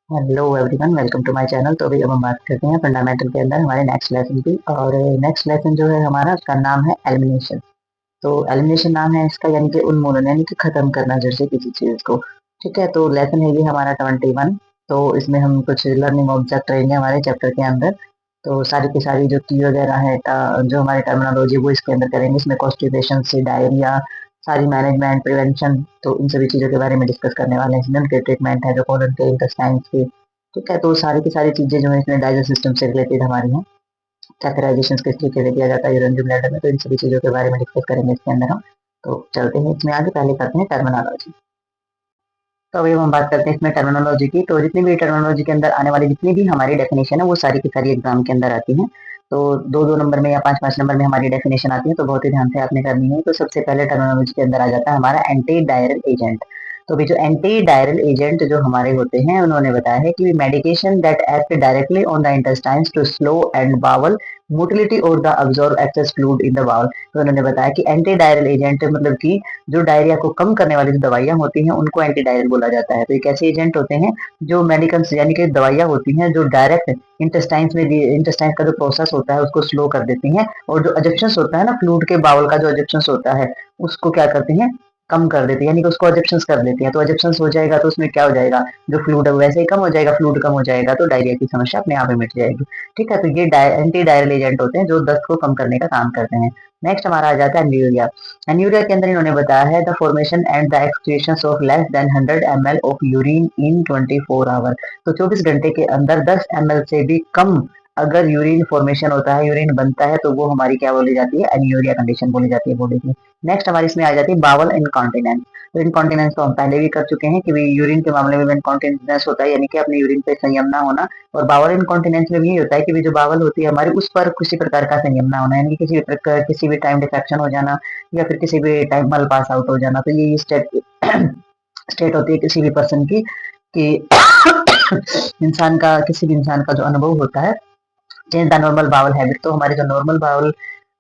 Hello everyone, welcome to my channel. तो अभी अब हम बात करते हैं फंडामेंटल के अंदर हमारे नेक्स्ट लेसन की। और नेक्स्ट लेसन जो है हमारा, उसका नाम है एलिमिनेशन। तो एलिमिनेशन नाम है इसका, यानी कि उन्मूलन, यानी कि खत्म करना जड़ से किसी चीज को। ठीक है, तो लेसन है ये हमारा 21। तो इसमें हम कुछ लर्निंग ऑब्जेक्ट रहेंगे हमारे चैप्टर के अंदर। तो सारी की सारी जो की वगैरह है, जो हमारी टर्मिनोलॉजी वो इसके अंदर करेंगे। इसमें कॉन्स्टिपेशन से डायरिया, सारी मैनेजमेंट, प्रिवेंशन, तो इन सभी चीजों के बारे में डिस्कस करने वाले हैं। इसमें उनके ट्रीटमेंट है जो कॉलन के, इंटेस्टाइन्स के। ठीक है, तो सारी की सारी चीजें जो है इसमें डाइजेस्ट सिस्टम से रिलेटेड हमारी हैं। कैथराइजेशन किस तरीके से किया जाता है यूरिनरी ब्लैडर में, तो इन सभी चीजों के बारे में डिस्कस करेंगे इसके अंदर हम। तो चलते हैं इसमें आगे, पहले करते हैं टर्मिनोलॉजी। तो अभी हम बात करते हैं इसमें टर्मिनोलॉजी की। तो जितनी भी टर्मिनोलॉजी के अंदर आने वाली जितनी भी हमारी डेफिनेशन है वो सारी की सारी एग्जाम के अंदर आती हैं। तो दो दो नंबर में या पांच पांच नंबर में हमारी डेफिनेशन आती है, तो बहुत ही ध्यान से आपने करनी है। तो सबसे पहले टर्मिनोलॉजी के अंदर आ जाता है हमारा एंटी डायरल एजेंट। तो भी जो एंटी डायरल एजेंट जो हमारे होते हैं, उन्होंने बताया है कि medication that act directly on the intestines to slow and bowel motility और the absorb excess fluid in the bowel. तो उन्होंने बताया कि एंटी डायरल एजेंट मतलब कि जो डायरिया को कम करने वाली जो दवाइयां होती हैं उनको एंटी डायरल बोला जाता है। तो एक ऐसे एजेंट होते हैं जो मेडिकल्स, यानी कि दवाइयां होती हैं जो डायरेक्ट इंटेस्टाइन्स का जो प्रोसेस होता है उसको स्लो कर देती हैं, और जो एजेप्शंस होता है ना, फ्लूइड के बाउल का जो एजेप्शंस होता है उसको क्या करती हैं, कम कर देती है, यानी कि उसको एजेप्शंस कर देती है। तो एजेप्शंस हो जाएगा तो उसमें क्या हो जाएगा, जो फ्लूइड है वो वैसे ही कम हो जाएगा, फ्लूइड कम हो जाएगा तो डायरिया की समस्या अपने आप ही मिट जाएगी। ठीक है, तो ये एंटी डायरल एजेंट होते हैं जो दस्त को कम करने का काम करते हैं। नेक्स्ट हमारा आ जाता है एन्यूरिया। एन्यूरिया के अंदर इन्होंने बताया है the formation and the excretion of less than 100 ml of urine in 24 hour. तो 24 घंटे के अंदर 10 ml से भी कम अगर यूरिन फॉर्मेशन होता है, यूरिन बनता है, तो वो हमारी क्या बोली जाती है, एन्यूरिया कंडीशन बोली जाती है बॉडी की। नेक्स्ट हमारी इसमें आ जाती है बावल इनकॉन्टिनेंस। तो इनकॉन्टिनेंस तो हम पहले भी कर चुके हैं कि यूरिन के मामले में इनकॉन्टिनेंस होता है, यानी कि अपने यूरिन पे संयम ना होना। और बावल इनकॉन्टिनेंस में भी यही होता है कि जो बावल होती है हमारी, उस पर किसी प्रकार का संयम ना होना, यानी कि किसी भी टाइम डिफेक्शन हो जाना, या फिर किसी भी टाइम मल पास आउट हो जाना। तो ये स्टेट स्टेट होती है किसी भी पर्सन की, कि इंसान का, किसी भी इंसान का जो अनुभव होता है, change the normal bowel habit. तो हमारी जो नॉर्मल बाउल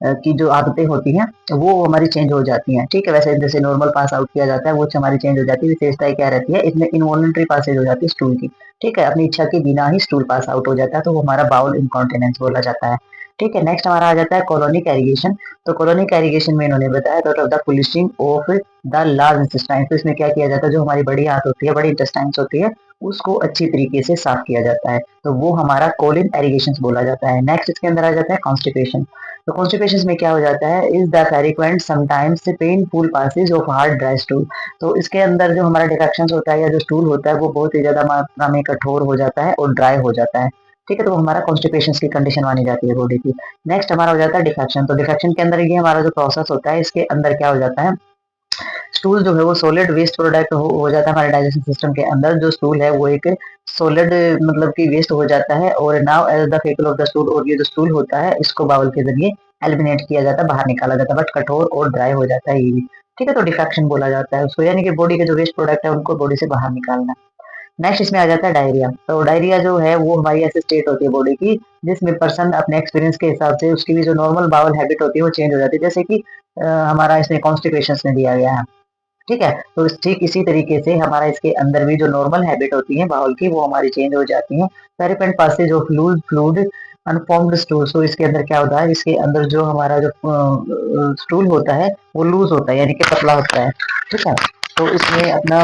की जो आदतें होती हैं वो हमारी चेंज हो जाती हैं। ठीक है, वैसे जैसे नॉर्मल पास आउट किया जाता है वो हमारी चेंज हो जाती है। विशेषता क्या रहती है इसमें, इनवॉलंटरी पासेज हो जाती है स्टूल की। ठीक है, अपनी इच्छा के बिना ही स्टूल पास आउट हो जाता है, तो वो हमारा बाउल इनकॉन्टिनेंस बोला जाता है। ठीक है, नेक्स्ट हमारा आ जाता है कोलोनिक एरिगेशन। तो कोलोनिक एरिगेशन में इन्होंने बताया that of the पुलिशिंग of the large intestine. तो इसमें क्या किया जाता है, जो हमारी बड़ी आंत होती है, बड़ी इंटेस्टाइन्स होती है, उसको अच्छी तरीके से साफ किया जाता है, तो वो हमारा कोलिन एरिगेशन बोला जाता है। नेक्स्ट इसके अंदर आ जाता है कॉन्स्टिपेशन। तो कॉन्स्टिपेशन में क्या हो जाता है, is the frequent sometimes painful passage of hard dry stool. तो इसके अंदर जो हमारा डिफेक्शन होता है या जो स्टूल होता है वो बहुत ही ज्यादा मात्रा में कठोर हो जाता है और ड्राई हो जाता है। ठीक है, तो वो हमारा कॉन्स्टिपेशन की कंडीशन मानी जाती है बॉडी की। नेक्स्ट हमारा हो जाता है डिफेक्शन। तो डिफेक्शन के अंदर ये हमारा जो प्रोसेस होता है, इसके अंदर क्या हो जाता है, स्टूल जो है वो सॉलिड वेस्ट प्रोडक्ट हो जाता है हमारे डाइजेशन सिस्टम के अंदर। जो स्टूल है वो एक सॉलिड मतलब कि वेस्ट हो जाता है, और now as the fecal of the stool, और ये जो स्टूल होता है इसको बाउल के जरिए एलिमिनेट किया जाता है, बाहर निकाला जाता है, बट कठोर और ड्राई हो जाता है ये भी। ठीक है, तो डिफेक्शन बोला जाता है उसको, यानी कि बॉडी के जो वेस्ट प्रोडक्ट है उनको बॉडी से बाहर निकालना। नेक्स्ट इसमें आ जाता है डायरिया। तो डायरिया जो है वो हमारी ऐसी स्टेट होती है बॉडी की जिसमें पर्सन अपने एक्सपीरियंस के हिसाब से उसकी भी जो नॉर्मल बाउल हैबिट होती है वो चेंज हो जाती है, जैसे कि हमारा इसमें कॉन्स्टिपेशन में दिया गया है। ठीक है, तो ठीक इसी तरीके से हमारा इसके अंदर भी जो नॉर्मल हैबिट होती है बाउल की वो हमारी चेंज हो जाती है। पेरिपेंट passage of fluid unformed stool. So इसके अंदर क्या होता है, इसके अंदर जो हमारा जो स्टूल होता है वो लूज होता है, यानी कि पतला होता है। ठीक है, तो इसमें अपना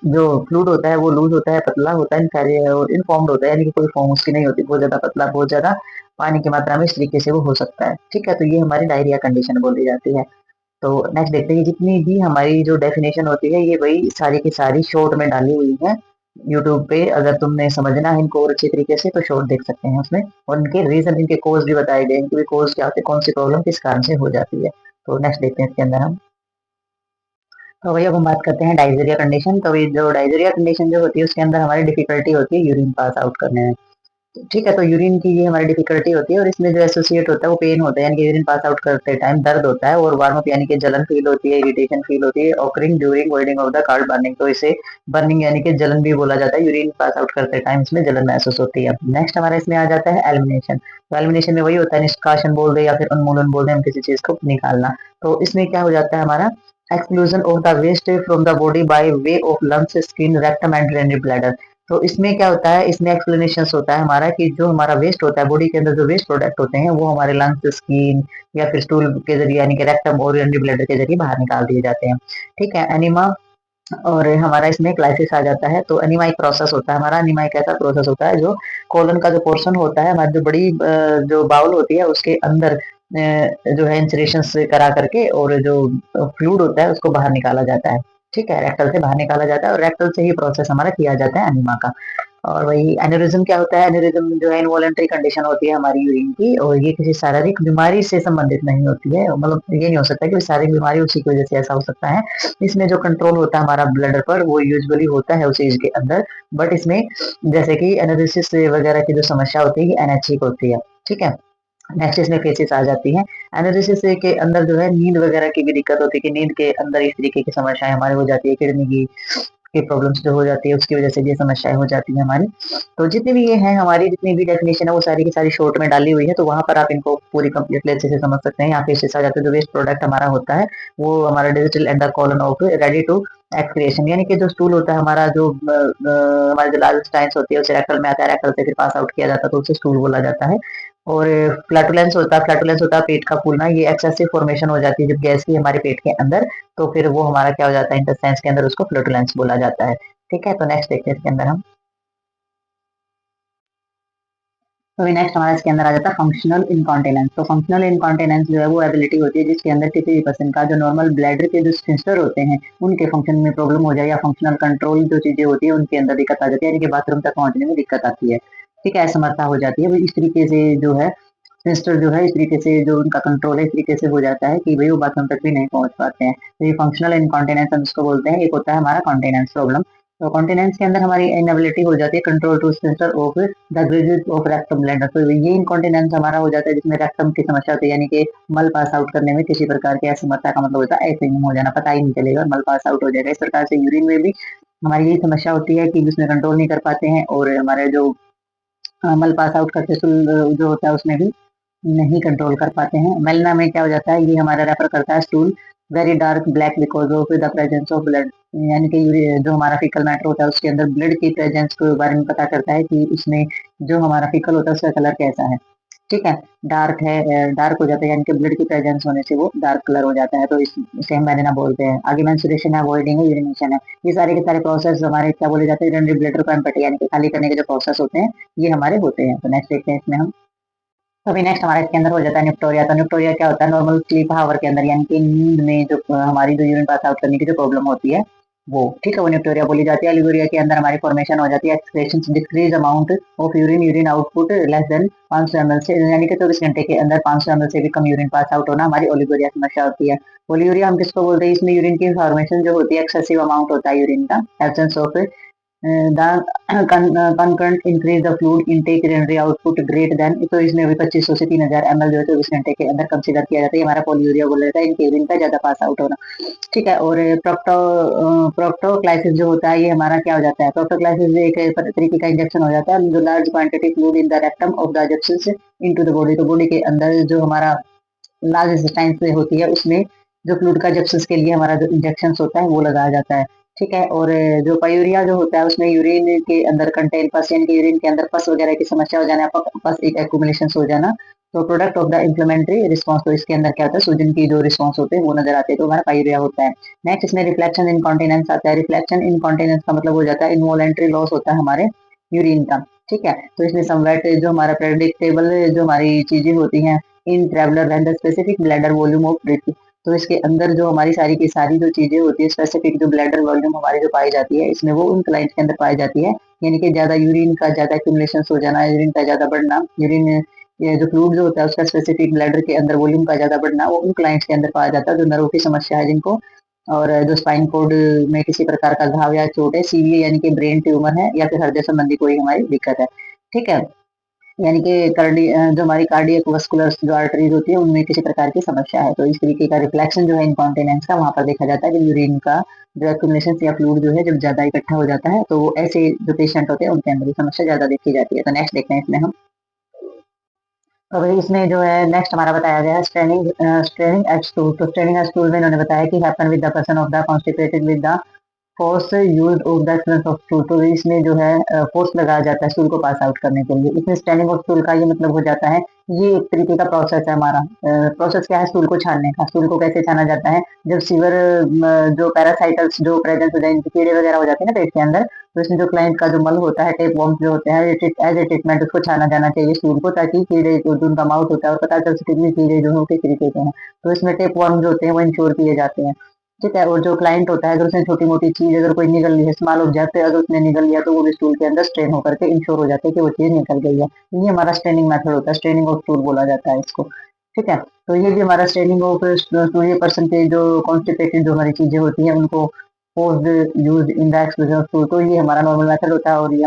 जो फ्लूइड होता है वो लूज होता है, पतला होता है, और इनफॉर्म्ड होता है, यानी कि कोई फॉर्म उसकी नहीं होती, बहुत ज्यादा पतला, बहुत ज्यादा पानी की मात्रा में, इस तरीके से वो हो सकता है। ठीक है, तो ये हमारी डायरिया कंडीशन बोली जाती है। तो नेक्स्ट देखते हैं, जितनी भी हमारी जो डेफिनेशन होती है ये वही सारी की सारी शॉर्ट में डाली हुई है यूट्यूब पे। अगर तुमने समझना है इनको और अच्छी तरीके से तो शॉर्ट देख सकते हैं उसमें, और इनके रीजन, इनके कोज भी बताए गए हैं कि कोज क्या होते हैं, कौन सी प्रॉब्लम किस कारण से हो जाती है। तो नेक्स्ट देखते हैं इसके अंदर हम। तो भैया अब हम बात करते हैं डायजेरिया कंडीशन। तो ये जो डायजेरिया कंडीशन जो होती है उसके अंदर हमारी डिफिकल्टी होती है यूरिन पास आउट करने में। ठीक है, तो यूरिन की ये हमारी डिफिकल्टी होती है, और इसमें जो एसोसिएट होता है वो पेन होता है, यानी कि यूरिन पास आउट करते टाइम दर्द होता है, और वार्म अप यानी कि जलन फील होती है, इरिटेशन फील होती है, occurring during voiding of the card burning. तो इसे बर्निंग यानी कि जलन भी बोला जाता है, यूरिन पास आउट करते टाइम इसमें जलन महसूस होती है। नेक्स्ट हमारा इसमें आ जाता है एलिमिनेशन। तो एलिमिनेशन में वही होता है, निष्कासन बोल दे या फिर उन्मूलन बोल दे, हम किसी चीज को निकालना। तो इसमें क्या हो जाता है हमारा, exclusion of the waste from the body by way of lungs, skin, rectum and drainage bladder. तो इसमें क्या होता है, इसमें एक्सप्लेनेशन होता है हमारा कि जो हमारा वेस्ट होता है बॉडी के अंदर, जो वेस्ट प्रोडक्ट होते हैं वो हमारे लंग्स, स्किन या फिर स्टूल के जरिए यानी कि रेक्टम और यूरिनरी ब्लैडर के जरिए बाहर निकाल दिए जाते हैं। ठीक है, एनिमा और हमारा इसमें क्लाइसिस आ जाता है। तो एनीमा एक प्रोसेस होता है हमारा। एनीमा एक ऐसा प्रोसेस होता है जो कोलन का जो पोर्शन होता है, हमारी जो बड़ी जो बाउल होती है उसके अंदर जो है इंसरेशन से करा करके और जो फ्लूइड होता है उसको बाहर निकाला जाता है। ठीक है, रेक्टल से बाहर निकाला जाता है और रेक्टल से ही प्रोसेस हमारा किया जाता है एनीमा का। और वही एनेरिज्म क्या होता है, एनेरिज्म जो है इनवॉलेंटरी कंडीशन होती है हमारी यूरिन की, और ये किसी शारीरिक बीमारी से संबंधित नहीं होती है। मतलब ये नहीं हो सकता कि शारीरिक बीमारी उसी की वजह से ऐसा हो सकता है। इसमें जो कंट्रोल होता है हमारा ब्लडर पर वो यूजुअली होता है उस एज के अंदर। बट इसमें जैसे कि एनालिसिस वगैरह की जो समस्या होती है अनैच्छिक होती है। ठीक है, नेक्स्ट इसमें फेसेस आ जाती हैं। एनालिसिस के अंदर जो है नींद वगैरह की भी दिक्कत होती है कि नींद के अंदर इस तरीके की समस्याएं हमारी हो जाती है, किडनी की प्रॉब्लम्स जो हो जाती है उसकी वजह से ये समस्याएं हो जाती है हमारी। तो जितनी भी ये है हमारी, जितनी भी डेफिनेशन है वो सारी की सारी शॉर्ट में डाली हुई है, तो वहां पर आप इनको पूरी कंप्लीटली अच्छे से समझ सकते हैं। यहाँ पे इससे आ जाता है जो वेस्ट प्रोडक्ट हमारा होता है वो हमारा digital and the colon of ready to excretion, यानी कि जो स्टूल होता है हमारा, जो हमारे जो लार्ज स्टाइन्स होती है उसे रेक्टल में आता है, रेक्टल से फिर पास आउट किया जाता है तो उसे स्टूल बोला जाता है। और फ्लैटुलेंस होता है पेट का फूलना। ये एक्सेसिव फॉर्मेशन हो जाती है जब गैस की हमारे पेट के अंदर, तो फिर वो हमारा क्या हो जाता है, इंटेस्टाइन्स के अंदर उसको फ्लैटुलेंस बोला जाता है। ठीक है, तो नेक्स्ट देखते हैं इसके अंदर हम। तो नेक्स्ट हमारा इसके अंदर आ जाता है फंक्शनल इनकॉन्टिनेंस। तो फंक्शनल इनकॉन्टिनेंस जो है वो एबिलिटी होती है जिसके अंदर किसी भी पर्सन का जो नॉर्मल ब्लैडर के जो स्फिंक्टर होते हैं उनके फंक्शन में प्रॉब्लम हो जाए, या फंक्शनल कंट्रोल जो चीजें होती है उनके अंदर दिक्कत आ जाती है, यानी कि बाथरूम तक पहुंचने में दिक्कत आती है। ठीक है, असमर्था हो जाती है। वो इस तरीके से जो है स्फिंक्टर जो है इस तरीके से जो उनका कंट्रोल है इस तरीके से हो जाता है कि भाई वो बाथरूम तक भी नहीं पहुंच पाते हैं। तो ये फंक्शनल इनकॉन्टिनेंस हम इसको बोलते हैं। एक होता है हमारा कॉन्टिनेंस प्रॉब्लम। तो कॉन्टिनेंस के अंदर हमारी इनएबिलिटी हो जाती है control to sphincter of the graduate of rectum bladder. तो ये इनकॉन्टिनेंस हमारा हो जाता है जिसमें रेक्टम की समस्या होती है, यानी कि मल पास आउट करने में किसी प्रकार की असमर्थता का मतलब होता है ऐसे ही हो जाना, पता ही नहीं चलेगा, मल पास आउट हो जाएगा। इस प्रकार से यूरिन में भी हमारी यही समस्या होती है कि उसमें कंट्रोल नहीं कर पाते हैं, और हमारे जो मल पास आउट करते जो होता है उसमें भी नहीं कंट्रोल कर पाते हैं। मेलना में क्या हो जाता है, ये हमारा रेफर करता है stool very dark black because of the presence of blood, यानी कि जो हमारा फीकल मैटर होता है उसके अंदर ब्लड की प्रेजेंस के बारे में पता करता है कि उसमें जो हमारा फीकल होता है उसका कलर कैसा है। ठीक है, डार्क है, डार्क हो जाता है, यानी कि ब्लड की प्रेजेंस होने से वो डार्क कलर हो जाता है, तो इसे हम मैंने ना बोलते हैं। आगे मेंस्ट्रुएशन है, अवॉइडिंग है, यूरिनेशन है। ये सारे के सारे प्रोसेस हमारे क्या बोले जाते हैं, यूरिनरी ब्लैडर को एम्प्टी यानी कि खाली करने के जो प्रोसेस होते हैं ये हमारे होते हैं। तो नेक्स्ट देखते हैं इसमें हम। तो अभी नेक्स्ट हमारे इसके अंदर हो जाता है निप्टोरिया। तो निप्टोरिया क्या होता है, नॉर्मल स्लीप हावर के अंदर, यानी कि नींद में जो हमारी जो यूरिन पास आउट करने की जो प्रॉब्लम होती है वो, ठीक है, वो निप्टोरिया बोली जाती है। लिगोरिया के अंदर हमारी फॉर्मेशन हो जाती है excretion decrease amount of urine, urine output less than 500 ml से, यानी कि 24 घंटे के अंदर 500 ml से भी कम यूरिन पास आउट होना हमारी ओलिगोरिया समस्या होती है। ओलिगोरिया हम किसको बोलते हैं, इसमें यूरिन की फॉर्मेशन जो होती है एक्सेसिव अमाउंट होता है यूरिन का, absence of the concurrent increase the fluid intake urinary output great than, तो इसमें भी 2500 से 3000 ml जो है 24 घंटे के अंदर कंसीडर किया जाता है। ये हमारा पोलियूरिया बोला जाता है, इनके यूरिन का ज्यादा पास आउट होना। ठीक है, और प्रोक्टोक्लाइसिस जो होता है ये हमारा क्या हो जाता है, प्रोक्टोक्लाइसिस एक तरीके का इंजेक्शन हो जाता है जो large quantity fluid in the rectum of the जप्सस इनटू द बॉडी। तो बॉडी के अंदर जो हमारा लार्ज इंटेस्टाइन से होती है उसमें जो फ्लूइड का जप्सस के लिए हमारा जो इंजेक्शन होता है वो लगाया जाता है। ठीक है, और जो पायूरिया जो होता है उसमें यूरिन के अंदर कंटेन पस, यानी कि यूरिन के अंदर पस वगैरह की समस्या हो जाना, पस एक एक्यूमुलेशन हो जाना, तो product of the inflammatory response. तो इसके अंदर क्या होता है, सूजन की जो रिस्पॉन्स होते हैं वो नजर आते हैं, तो हमारा पायूरिया होता है। नेक्स्ट इसमें रिफ्लेक्शन इनकॉन्टिनेंस आता है। रिफ्लेक्शन इनकॉन्टिनेंस का मतलब हो जाता है इनवॉलेंट्री लॉस होता है हमारे यूरिन का। ठीक है, तो इसमें समवेट जो हमारा प्रेडिक्टेबल जो हमारी चीजें होती हैं in traveller and the specific bladder volume of breath. तो इसके अंदर जो हमारी सारी की सारी जो चीजें होती है स्पेसिफिक जो ब्लैडर वॉल्यूम हमारी जो पाई जाती है इसमें वो उन क्लाइंट्स के अंदर पाई जाती है, यानी कि ज्यादा यूरिन का ज्यादा एक्यूमुलेशन हो जाना, यूरिन का ज्यादा बढ़ना, यूरिन ये जो फ्लूइड जो होता है उसका स्पेसिफिक ब्लैडर के अंदर वॉल्यूम का ज्यादा बढ़ना, वो उन क्लाइंट्स के अंदर पाया जाता है जो नर्व की समस्या है जिनको, और जो स्पाइन कोड में किसी प्रकार का घाव या चोट है, सीवीए यानी कि ब्रेन ट्यूमर है, या फिर हृदय संबंधी कोई हमारी दिक्कत है। ठीक है, यानी कि जो हमारी कार्डियक वस्कुलर जो आर्टरीज होती है उनमें किसी प्रकार की समस्या है, तो इस तरीके का रिफ्लेक्शन जो है इनकॉन्टिनेंस का वहां पर देखा जाता है जब यूरिन का जो एक्यूमुलेशन या फ्लूइड जो है जब ज्यादा इकट्ठा हो जाता है, तो वो ऐसे जो पेशेंट होते हैं उनके अंदर ये समस्या ज्यादा देखी जाती है। तो नेक्स्ट देखते हैं इसमें हम। तो भाई इसमें जो है नेक्स्ट हमारा बताया गया है स्ट्रेनिंग एट स्टूल। तो स्ट्रेनिंग एट स्टूल में इन्होंने बताया कि happen with the person of the constipated with the force use of the excellence of stool, तो इसमें जो है फोर्स लगाया जाता है स्टूल को पास आउट करने के लिए। इसमें स्टैंडिंग ऑफ स्टूल का ये मतलब हो जाता है, ये एक तरीके का प्रोसेस है हमारा। प्रोसेस क्या है स्टूल को छानने का। स्टूल को कैसे छाना जाता है, जब सीवर जो पैरासाइटल्स जो प्रेजेंट हो जाए, कीड़े वगैरह हो जाते हैं ना पेट के अंदर, तो इसमें जो क्लाइंट का जो मल होता है, टेप वॉर्म जो होते हैं, एज ए ट्रीटमेंट उसको छाना जाना चाहिए स्टूल को, ताकि कीड़े जो उनका माउथ होता है और पता चल सके कि कीड़े जो है किस तरीके के हैं। तो इसमें टेप वॉर्म जो होते हैं वो इंश्योर किए जाते हैं। ठीक है, और जो क्लाइंट होता है अगर उसने छोटी मोटी चीज अगर कोई निकल ली है, स्मॉल ऑब्जेक्ट अगर उसने निकल लिया, तो वो भी स्टूल के अंदर स्ट्रेन होकर के इंश्योर हो जाता है कि वो चीज निकल गई है। ये हमारा स्ट्रेनिंग मेथड होता है, स्ट्रेनिंग ऑफ स्टूल बोला जाता है इसको। ठीक है, तो ये भी हमारा स्ट्रेनिंग ऑफ स्टूल, ये पर्सन के जो कॉन्स्टिपेटेड जो हमारी चीजें होती हैं उनको post use in the exclusion of stool, तो ये हमारा नॉर्मल मेथड होता है, और ये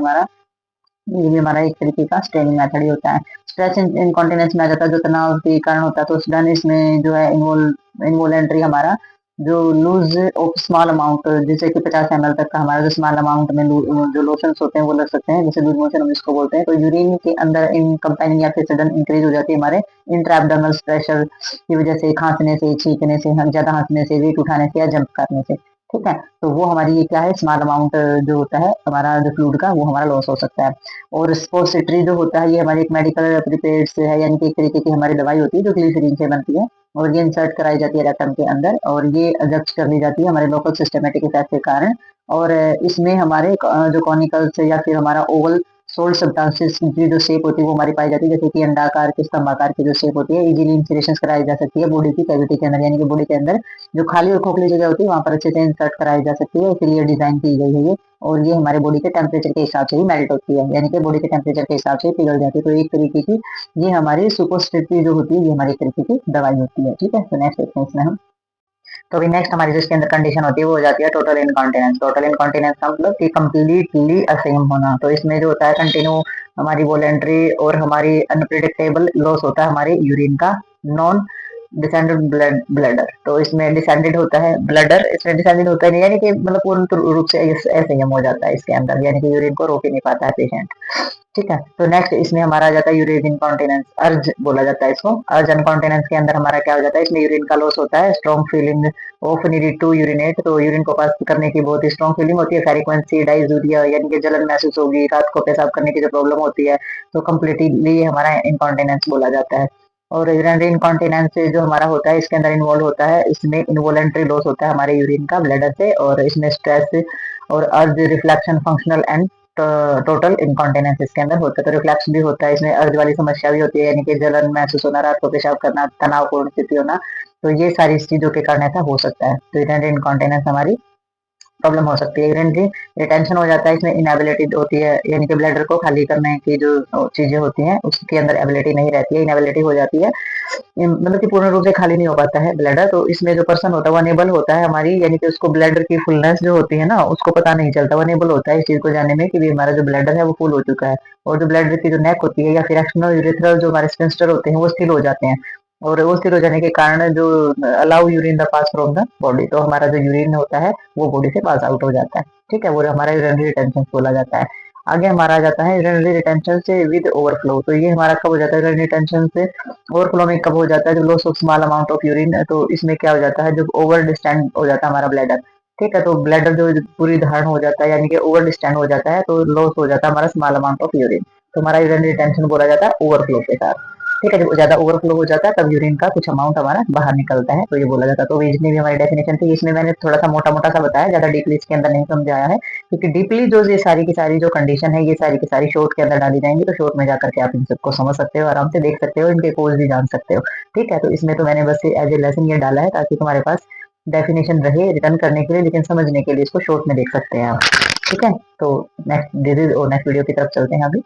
भी हमारा एक तरीके का स्ट्रेनिंग मेथड ही होता है। स्ट्रेस इनकॉन्टिनेंस में आ जाता है जो तनाव के कारण होता है, तो डन इसमें जो है इन्वॉल्वेंट्री हमारा जो लूज ऑफ स्मॉल अमाउंट, जैसे कि 50 ml तक का हमारा जो स्मॉल अमाउंट में जो लोशंस होते हैं वो लग सकते हैं, जैसे लूज मोशन हम इसको बोलते हैं। तो यूरिन के अंदर इन कंपाइनिंग या फिर सडन इंक्रीज हो जाती है हमारे इंट्राएब्डोमिनल प्रेशर की वजह से, खांसने से, छींकने से, ज्यादा हंसने से, वेट उठाने से या जंप करने से। ठीक है, तो वो हमारी ये क्या है, स्मॉल अमाउंट जो होता है हमारा जो फ्लूइड का, वो हमारा लॉस हो सकता है। और स्पोसिटरी जो होता है ये हमारी एक मेडिकल प्रिपेयर्ड से है, यानी कि एक तरीके की हमारी दवाई होती है जो ग्लिसरीन से बनती है, और ये इंसर्ट कराई जाती है रेक्टम के अंदर, और ये एडजस्ट कर ली जाती है हमारे लोकल सिस्टमेटिक इफेक्ट के कारण। और इसमें हमारे जो कॉनिकल्स या फिर हमारा ओवल सोल्ड सब्सटेंसेस की जो शेप होती है वो हमारी पाई जाती है, जैसे कि अंडाकार की, स्तंभाकार की जो शेप होती है, इजीली इंसरेशन कराई जा सकती है बॉडी की कैविटी के अंदर, यानी कि बॉडी के अंदर जो खाली और खोखली जगह होती है वहां पर अच्छे से इंसर्ट कराई जा सकती है, इसलिए डिजाइन की गई है ये। और ये हमारे बॉडी के टेम्परेचर के हिसाब से ही मेल्ट होती है, यानी कि बॉडी के टेम्परेचर के हिसाब से पिघल जाती है। तो एक तरीके की ये हमारी सुपोस्टिटी जो होती है, ये हमारी एक तरीके की दवाई होती है। ठीक है, तो नेक्स्ट देखते हैं इसमें हम। तो अभी नेक्स्ट हमारी जिसके अंदर कंडीशन होती है वो हो जाती है टोटल इनकॉन्टिनेंस। टोटल इनकॉन्टिनेंस का मतलब कि कंप्लीटली असेम होना। तो इसमें जो होता है कंटिन्यू हमारी वॉलेंट्री और हमारी अनप्रिडिक्टेबल लॉस होता है हमारे यूरिन का। नॉन डिसेंडेड ब्लडर, तो इसमें डिसेंडेड होता है ब्लडर, इसमें डिसेंडेड होता है नहीं, यानी कि मतलब पूर्ण रूप से असंयम हो जाता है इसके अंदर, यानी कि यूरिन को रोक ही नहीं पाता है पेशेंट। ठीक है, तो नेक्स्ट इसमें हमारा आ जाता है यूरिन इनकॉन्टिनेंस, अर्ज बोला जाता है इसको। अर्ज इनकॉन्टिनेंस के अंदर हमारा क्या हो जाता है, इसमें यूरिन का लॉस होता है, strong feeling of need to urinate, तो यूरिन को पास करने की बहुत ही स्ट्रॉन्ग फीलिंग होती है। फ्रीक्वेंसी डाइजूरिया, यानी कि जलन महसूस होगी, रात को पेशाब करने की जो प्रॉब्लम होती है, तो कम्प्लीटली हमारा इनकॉन्टिनेंस बोला जाता है। और यूरिनरी इनकॉन्टिनेंस जो हमारा होता है इसके अंदर इन्वॉल्व होता है, इसमें इनवॉलेंट्री लॉस होता है हमारे यूरिन का ब्लडर से, और इसमें स्ट्रेस और अर्ज reflection functional and total incontinence इसके अंदर होता है। तो रिफ्लेक्स भी होता है, इसमें अर्ज वाली समस्या भी होती है, यानी कि जलन महसूस होना, रात को पेशाब करना, तनावपूर्ण स्थिति होना, तो ये सारी चीजों के कारण ऐसा हो सकता है। तो यूरिनरी इनकॉन्टिनेंस हमारी प्रॉब्लम हो सकती है। यूरिनरी रिटेंशन हो जाता है, इसमें इनएबिलिटी होती है, यानी कि ब्लैडर को खाली करने की जो चीजें होती हैं उसके अंदर एबिलिटी नहीं रहती है, इनएबिलिटी हो जाती है, मतलब कि पूर्ण रूप से खाली नहीं हो पाता है ब्लैडर। तो इसमें जो पर्सन होता है वो अनेबल होता है हमारी, यानी कि उसको ब्लैडर की फुलनेस जो होती है ना उसको पता नहीं चलता, वो अनेबल होता है इस चीज को जानने में कि भी हमारा जो ब्लैडर है वो फुल हो चुका है। और जो ब्लैडर की जो नेक होती है या फिर एक्सटर्नल यूरेथ्रल जो हमारे स्पिंस्टर होते हैं वो स्थिर हो जाते हैं, और वो स्थिर हो जाने के कारण जो allow urine the pass from the body, तो हमारा जो यूरिन होता है वो बॉडी से पास आउट हो जाता है। ठीक है, वो हमारा यूरिनरी रिटेंशन बोला जाता है। आगे हमारा आ जाता है यूरिनरी रिटेंशन से विद ओवरफ्लो, तो ये हमारा कब हो जाता है यूरिनरी रिटेंशन से ओवरफ्लो में कब हो जाता है, जब loss of small amount of urine, तो इसमें क्या हो जाता है जब ओवर डिस्टेंड हो जाता है हमारा ब्लैडर। ठीक है, तो ब्लैडर जो पूरी धारण हो जाता है, यानी कि ओवर डिस्टेंड हो जाता है, तो लॉस हो जाता है हमारा स्मॉल अमाउंट ऑफ यूरिन, तो हमारा यूरिनरी रिटेंशन बोला जाता है ओवरफ्लो के साथ। ठीक है, जब ज्यादा ओवरफ्लो हो जाता है तब यूरिन का कुछ अमाउंट हमारा बाहर निकलता है, तो ये बोला जाता है। तो जितनी भी हमारी डेफिनेशन थी इसमें मैंने थोड़ा सा मोटा मोटा सा बताया, ज्यादा डीपली इसके अंदर नहीं समझाया है, क्योंकि डीपली जो ये सारी की सारी जो कंडीशन है ये सारी की सारी शॉर्ट के अंदर डाली जाएंगी, तो शॉर्ट में जाकर के आप इन सबको समझ सकते हो, आराम से देख सकते हो, इनके कोर्स भी जान सकते हो। ठीक है, तो इसमें तो मैंने बस एज ए लेसन ये डाला है ताकि तुम्हारे पास डेफिनेशन रहे रिटर्न करने के लिए, लेकिन समझने के लिए इसको शॉर्ट में देख सकते हैं आप। ठीक है, तो नेक्स्ट वीडियो की तरफ चलते हैं अभी।